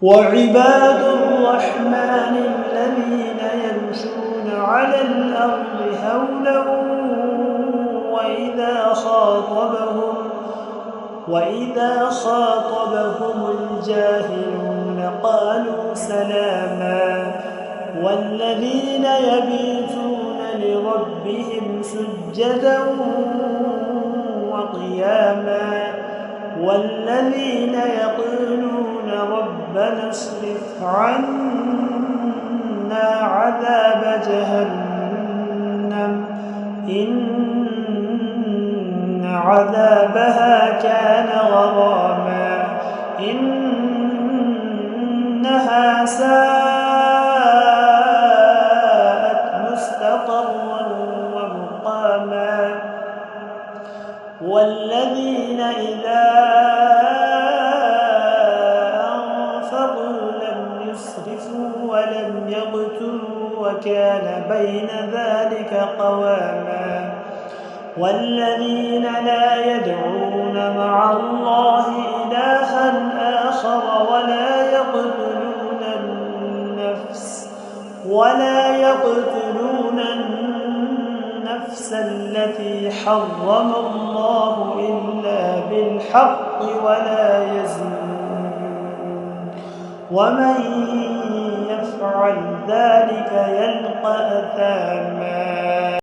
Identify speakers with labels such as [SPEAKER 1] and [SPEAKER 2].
[SPEAKER 1] وعباد الرحمن الذين يمشون على الأرض هونا وإذا خاطبهم الجاهلون قالوا سلاما والذين يبيتون لربهم سجدا وقياما والذين يقولون ربنا اصرف عنا عذاب جهنم إن عذابها كان غراما إنها ساءت مستقرا ومقاما والذين إذا أنفقوا لم يسرفوا ولم يقتروا وكان بين ذلك قواما والذين لا يدعون مع الله إلها آخر ولا يقتلون النفس التي حرم الله إلا بالحق ولا يزنون ومن يفعل ذلك يلقى أثاما.